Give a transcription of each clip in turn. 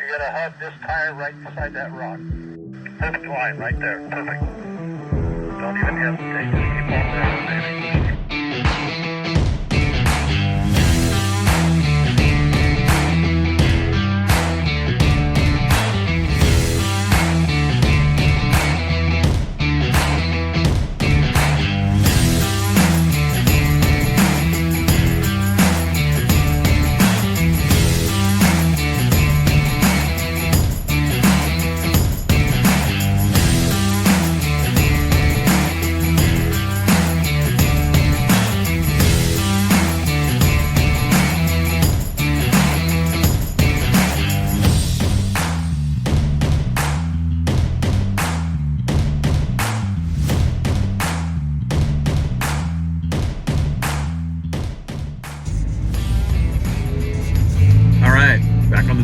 You're gonna hug this tire right beside that rock. Perfect line right there. Perfect. Don't even hesitate. Just keep on rolling, baby.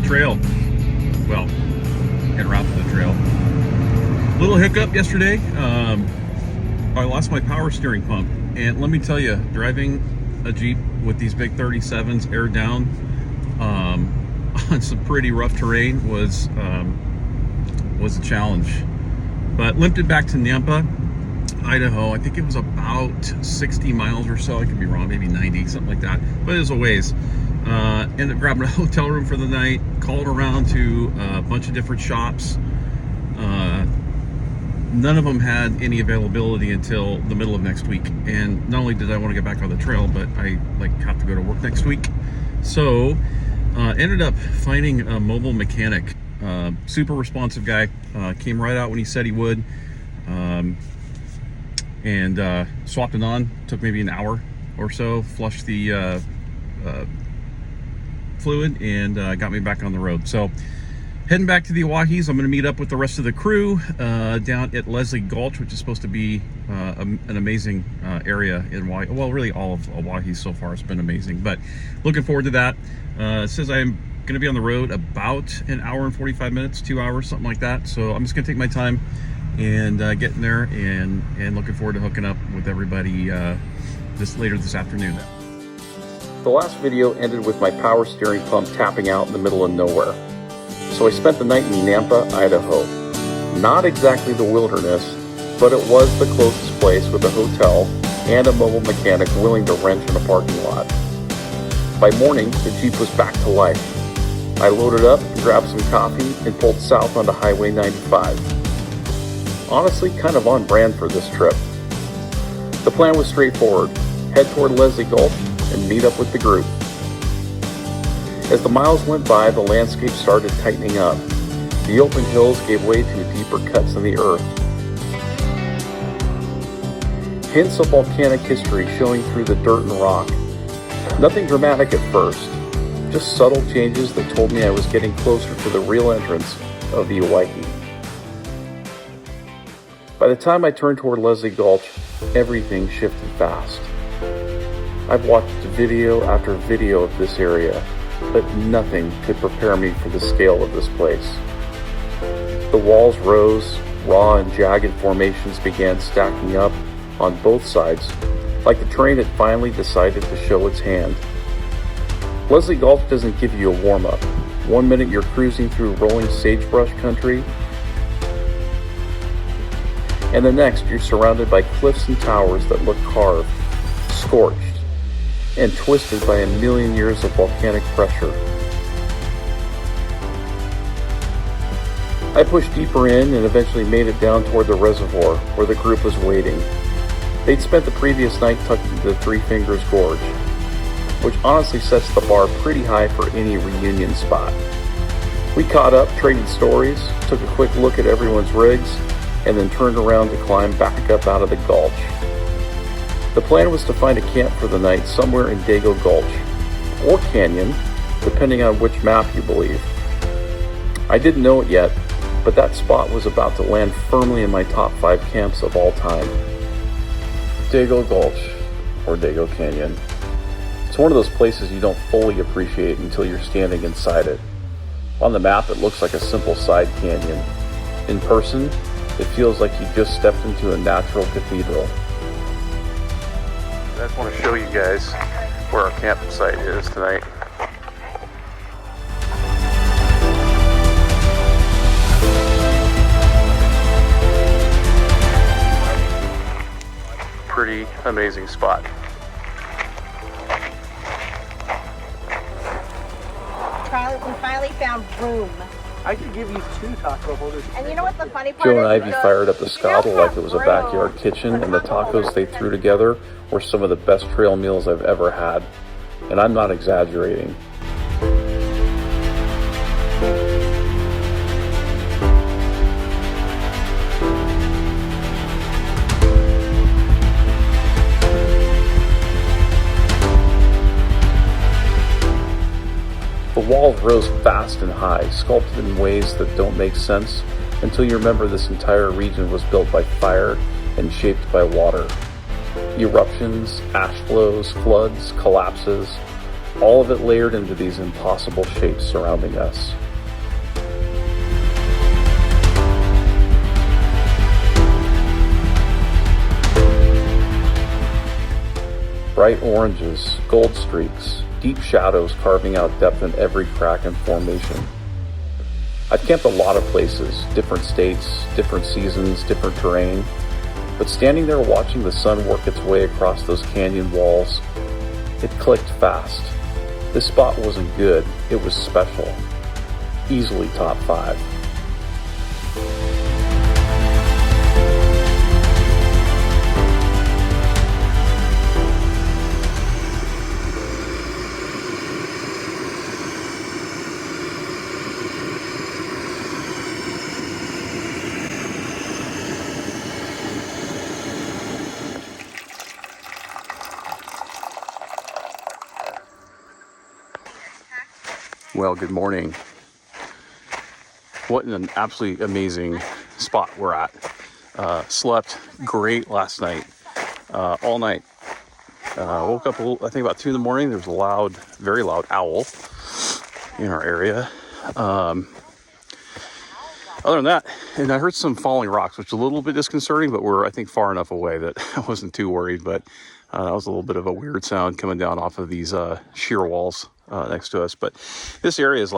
Trail. Well, en route to the trail. Little hiccup yesterday. I lost my power steering pump, and let me tell you, driving a Jeep with these big 37s aired down on some pretty rough terrain was a challenge. But limped it back to Nampa, Idaho. I think it was about 60 miles or so. I could be wrong, maybe 90, something like that. But it was a ways. Ended up grabbing a hotel room for the night, called around to a bunch of different shops. None of them had any availability until the middle of next week. And not only did I want to get back on the trail, but I have to go to work next week. So ended up finding a mobile mechanic, super responsive guy, came right out when he said he would, and swapped it on. Took maybe an hour or so, flushed the fluid, and got me back on the road. So heading back to the Owyhees. I'm going to meet up with the rest of the crew down at Leslie Gulch, which is supposed to be an amazing area in Owyhee. Well, really all of Owyhee so far has been amazing, but looking forward to that. It says I'm going to be on the road about an hour and 45 minutes, 2 hours, something like that. So I'm just going to take my time and getting there, and looking forward to hooking up with everybody later this afternoon. The last video ended with my power steering pump tapping out in the middle of nowhere. So I spent the night in Nampa, Idaho. Not exactly the wilderness, but it was the closest place with a hotel and a mobile mechanic willing to wrench in a parking lot. By morning, the Jeep was back to life. I loaded up, grabbed some coffee, and pulled south onto Highway 95. Honestly, kind of on brand for this trip. The plan was straightforward: head toward Leslie Gulch and meet up with the group. As the miles went by, the landscape started tightening up. The open hills gave way to deeper cuts in the earth. Hints of volcanic history showing through the dirt and rock. Nothing dramatic at first, just subtle changes that told me I was getting closer to the real entrance of the Owyhee. By the time I turned toward Leslie Gulch, everything shifted fast. I've watched video after video of this area, but nothing could prepare me for the scale of this place. The walls rose, raw and jagged formations began stacking up on both sides, like the terrain had finally decided to show its hand. Leslie Gulch doesn't give you a warm-up. 1 minute you're cruising through rolling sagebrush country, and the next you're surrounded by cliffs and towers that look carved, scorched, and twisted by a million years of volcanic pressure. I pushed deeper in and eventually made it down toward the reservoir where the group was waiting. They'd spent the previous night tucked into the Three Fingers Gorge, which honestly sets the bar pretty high for any reunion spot. We caught up, traded stories, took a quick look at everyone's rigs, and then turned around to climb back up out of the gulch. The plan was to find a camp for the night somewhere in Dago Gulch, or Canyon, depending on which map you believe. I didn't know it yet, but that spot was about to land firmly in my top 5 camps of all time. Dago Gulch, or Dago Canyon. It's one of those places you don't fully appreciate until you're standing inside it. On the map, it looks like a simple side canyon. In person, it feels like you just stepped into a natural cathedral. I just want to show you guys where our campsite is tonight. amazing spot. We finally found room. I could give you 2 taco holders. And you know what the funny part Joe is? and Ivy fired up the scuttle like it was a backyard kitchen, and the tacos they threw together were some of the best trail meals I've ever had. And I'm not exaggerating. The walls rose fast and high, sculpted in ways that don't make sense until you remember this entire region was built by fire and shaped by water. Eruptions, ash flows, floods, collapses, all of it layered into these impossible shapes surrounding us. Bright oranges, gold streaks, deep shadows carving out depth in every crack and formation. I've camped a lot of places, different states, different seasons, different terrain, but standing there watching the sun work its way across those canyon walls, it clicked fast. This spot wasn't good, it was special. Easily top 5. Well, good morning. What an absolutely amazing spot we're at. Slept great last night, all night. Woke up, I think about 2 in the morning. There was a very loud owl in our area. Other than that, and I heard some falling rocks, which is a little bit disconcerting, but we're, I think, far enough away that I wasn't too worried. But that was a little bit of a weird sound coming down off of these sheer walls next to us. But this area is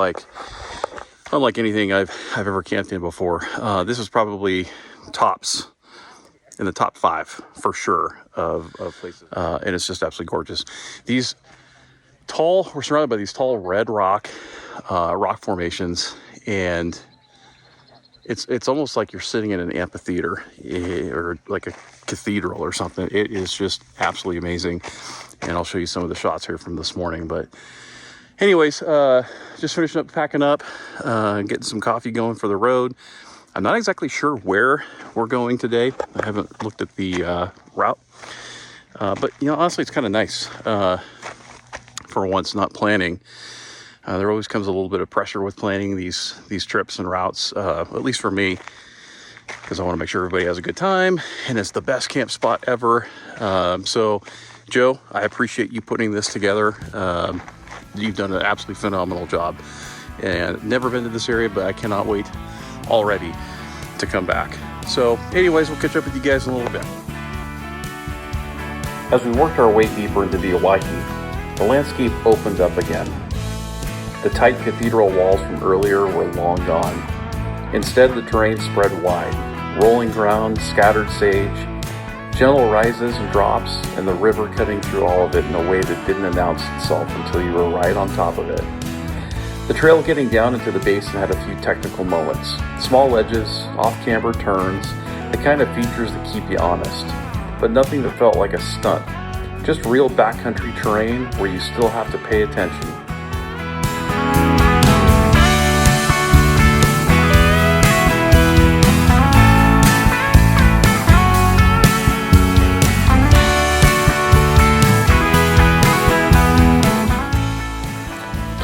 unlike anything I've ever camped in before. This is probably tops in the top 5 for sure of places, and it's just absolutely gorgeous. We're surrounded by these tall red rock formations, and it's almost like you're sitting in an amphitheater or like a cathedral or something. It is just absolutely amazing, and I'll show you some of the shots here from this morning. But anyways, just finishing up packing up, getting some coffee going for the road. I'm not exactly sure where we're going today. I haven't looked at the route, but honestly, it's kind of nice for once not planning. There always comes a little bit of pressure with planning these trips and routes, at least for me, because I want to make sure everybody has a good time and it's the best camp spot ever. So, Joe, I appreciate you putting this together. You've done an absolutely phenomenal job, and never been to this area, but I cannot wait already to come back. So anyways, we'll catch up with you guys in a little bit. As we worked our way deeper into the Owyhee, the landscape opened up again. The tight cathedral walls from earlier were long gone. Instead, the terrain spread wide, rolling ground, scattered sage, gentle rises and drops, and the river cutting through all of it in a way that didn't announce itself until you were right on top of it. The trail getting down into the basin had a few technical moments. Small ledges, off-camber turns, the kind of features that keep you honest, but nothing that felt like a stunt. Just real backcountry terrain where you still have to pay attention.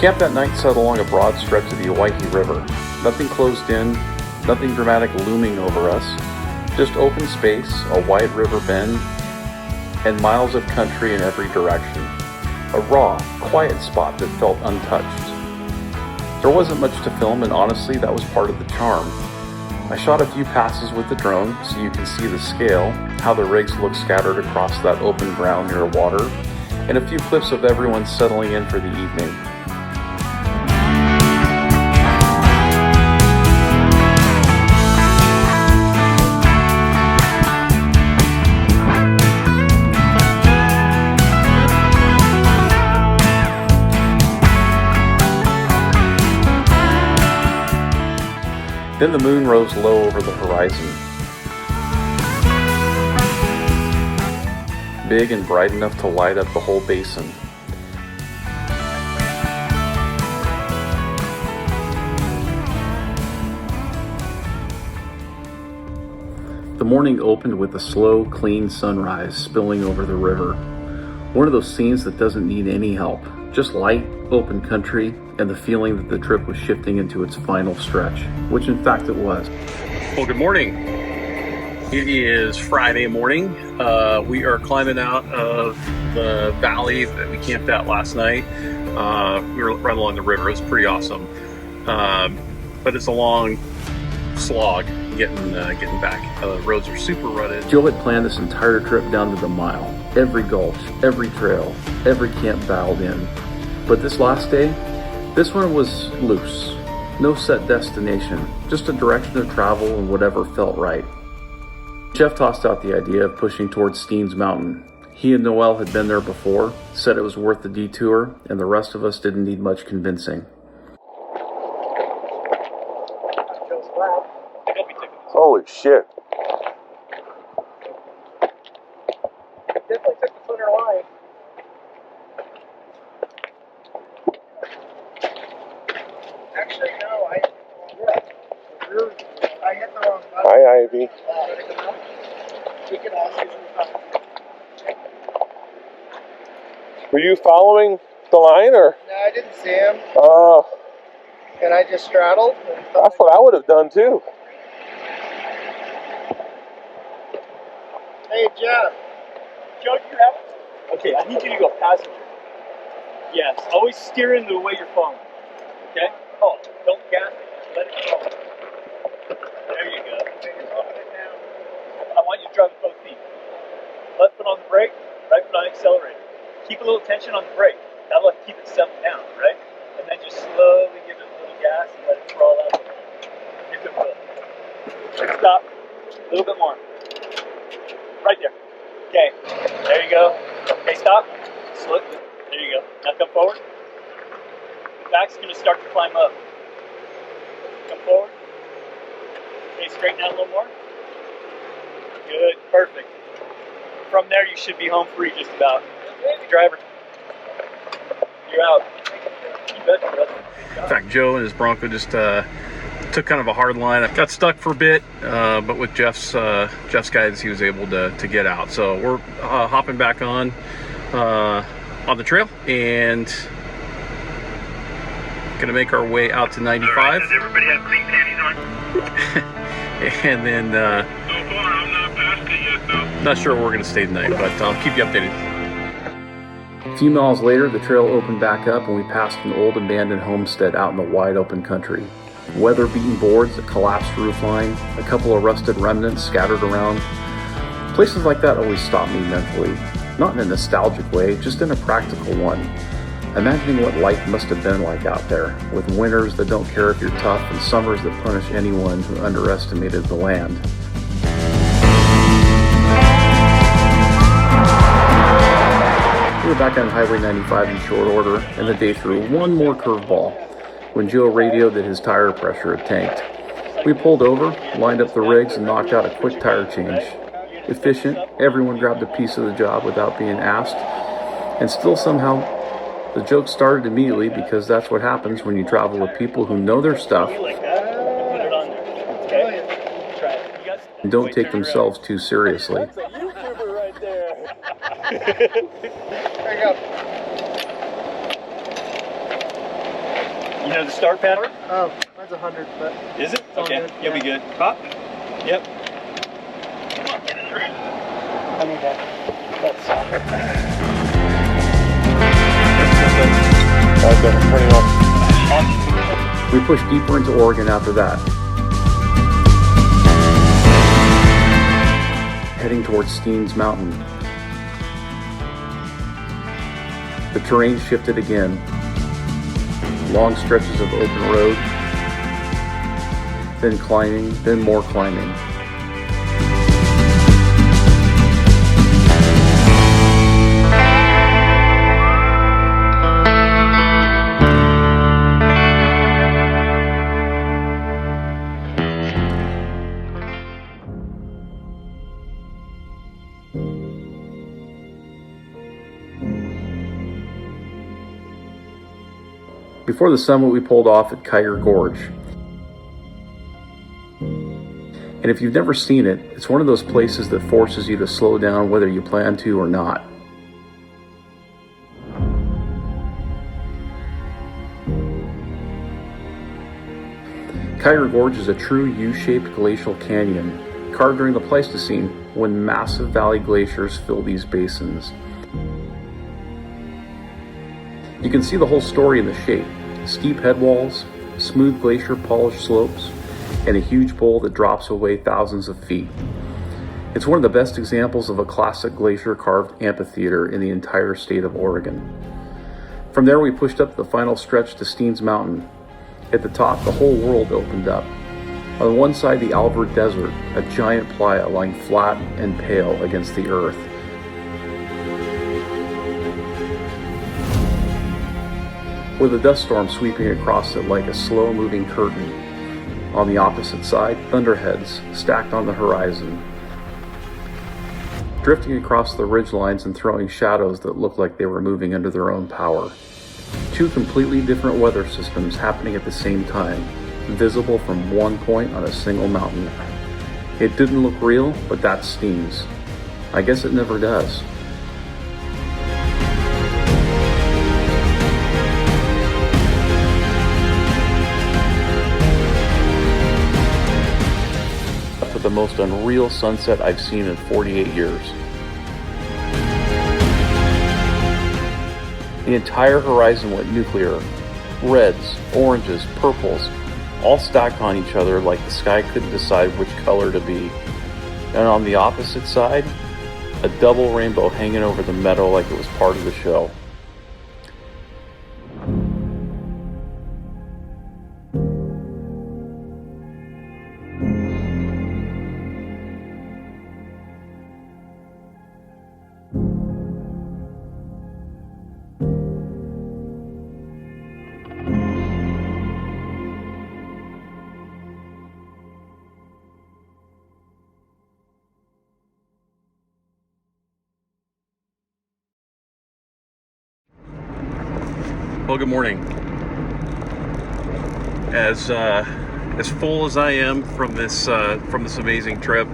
Camp that night sat along a broad stretch of the Owyhee River. Nothing closed in, nothing dramatic looming over us. Just open space, a wide river bend, and miles of country in every direction. A raw, quiet spot that felt untouched. There wasn't much to film, and honestly, that was part of the charm. I shot a few passes with the drone so you can see the scale, how the rigs look scattered across that open ground near water, and a few clips of everyone settling in for the evening. Then the moon rose low over the horizon, big and bright enough to light up the whole basin. The morning opened with a slow, clean sunrise spilling over the river. One of those scenes that doesn't need any help. Just light, open country, and the feeling that the trip was shifting into its final stretch, which in fact it was. Well, good morning. It is Friday morning. We are climbing out of the valley that we camped at last night. We were right along the river. It was pretty awesome. But it's a long slog getting back. The roads are super rutted. Joe had planned this entire trip down to the mile. Every gulch, every trail, every camp dialed in. But this last day, this one was loose. No set destination, just a direction of travel and whatever felt right. Jeff tossed out the idea of pushing towards Steens Mountain. He and Noel had been there before, said it was worth the detour, and the rest of us didn't need much convincing. Holy shit. Definitely took the center line. Actually, no, I hit the wrong button. Hi, Ivy. Were you following the line, or? No, I didn't see him, Oh, and I just straddled. that's what I would have done too. Hey, Jeff. Joe, do you have it? Okay, I need you to go passenger. Yes, always steer in the way you're falling. Okay? Oh, don't gas it. Let it fall. There you go. I want you to drive with both feet. Left foot on the brake, right foot on the accelerator. Keep a little tension on the brake. That'll keep it settled down, right? And then just slowly give it a little gas and let it crawl out. If it will. Stop. A little bit more. Right there. Okay. There you go. Okay, stop. Slow. There you go. Now come forward. The back's going to start to climb up. Come forward. Okay, straighten out a little more. Good. Perfect. From there, you should be home free just about. Driver, you're out. You bet, brother. In fact, Joe and his Bronco just took kind of a hard line. I got stuck for a bit, but with Jeff's guidance, he was able to get out. So we're hopping back on the trail and gonna make our way out to 95. Right, does everybody have clean panties on? And then So far, I'm not past it yet, though. not sure where we're gonna stay tonight, but I'll keep you updated. A few miles later, the trail opened back up and we passed an old abandoned homestead out in the wide open country. Weather-beaten boards, a collapsed roofline, a couple of rusted remnants scattered around. Places like that always stop me mentally. Not in a nostalgic way, just in a practical one. Imagining what life must have been like out there, with winters that don't care if you're tough and summers that punish anyone who underestimated the land. We were back on Highway 95 in short order, and the day threw one more curveball when Joe radioed that his tire pressure had tanked. We pulled over, lined up the rigs, and knocked out a quick tire change. Efficient, everyone grabbed a piece of the job without being asked, and still somehow, the joke started immediately because that's what happens when you travel with people who know their stuff Like that. Put it on there. Okay? Try it. You got and don't take themselves too seriously. That's a YouTuber right there. There you go. You know the start pattern? Oh, mine's 100, but Is it? all Okay, good, you'll be yeah. good. Pop? Yep. I need that's Okay, turning off. We pushed deeper into Oregon after that, heading towards Steens Mountain. The terrain shifted again. Long stretches of open road, then climbing, then more climbing. Before the summit, we pulled off at Kiger Gorge. And if you've never seen it, it's one of those places that forces you to slow down whether you plan to or not. Kiger Gorge is a true U-shaped glacial canyon, carved during the Pleistocene when massive valley glaciers fill these basins. You can see the whole story in the shape: steep headwalls, smooth glacier polished slopes, and a huge bowl that drops away thousands of feet. It's one of the best examples of a classic glacier carved amphitheater in the entire state of Oregon. From there we pushed up the final stretch to Steens Mountain. At the top, the whole world opened up. On one side, the Alvord Desert, a giant playa lying flat and pale against the earth. With a dust storm sweeping across it like a slow-moving curtain. On the opposite side, thunderheads stacked on the horizon, drifting across the ridgelines and throwing shadows that looked like they were moving under their own power. Two completely different weather systems happening at the same time, visible from one point on a single mountain. It didn't look real, but that Steens. I guess it never does. The most unreal sunset I've seen in 48 years. The entire horizon went nuclear. Reds, oranges, purples, all stacked on each other like the sky couldn't decide which color to be. And on the opposite side, a double rainbow hanging over the meadow like it was part of the show. Well, good morning. As full as I am from this amazing trip,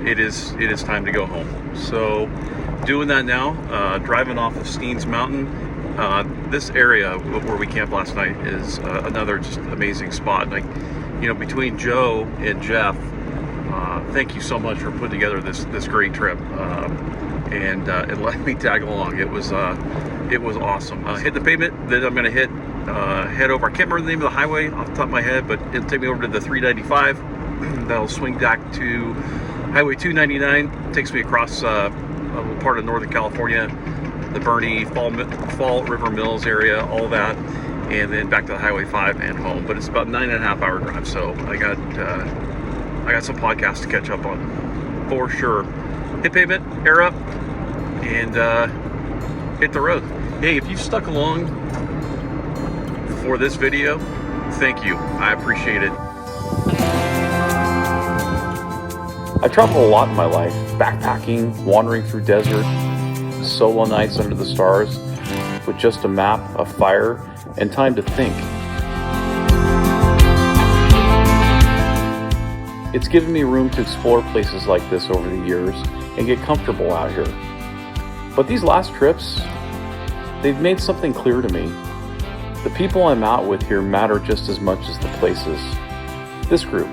it is time to go home. So, doing that now. Driving off of Steens Mountain. This area where we camped last night is another just amazing spot. Like, between Joe and Jeff, thank you so much for putting together this great trip. And let me tag along. It was awesome. Hit the pavement, then I'm going to head over. I can't remember the name of the highway off the top of my head, but it'll take me over to the 395. That'll swing back to Highway 299. Takes me across a little part of Northern California, the Bernie, Fall River Mills area, all that, and then back to the Highway 5 and home. But it's about 9.5 hour drive, so I got some podcasts to catch up on for sure. Hit pavement, air up, and hit the road. Hey, if you stuck along for this video, thank you. I appreciate it. I traveled a lot in my life, backpacking, wandering through desert, solo nights under the stars, with just a map, a fire, and time to think. It's given me room to explore places like this over the years and get comfortable out here. But these last trips, they've made something clear to me. The people I'm out with here matter just as much as the places. This group.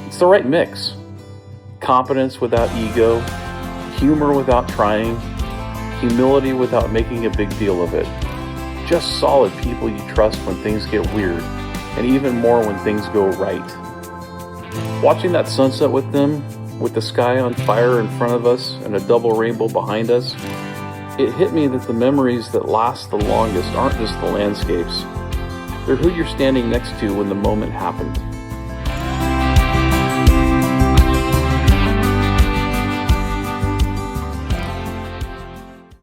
It's the right mix. Confidence without ego, humor without trying, humility without making a big deal of it. Just solid people you trust when things get weird, and even more when things go right. Watching that sunset with them, with the sky on fire in front of us and a double rainbow behind us, it hit me that the memories that last the longest aren't just the landscapes. They're who you're standing next to when the moment happened.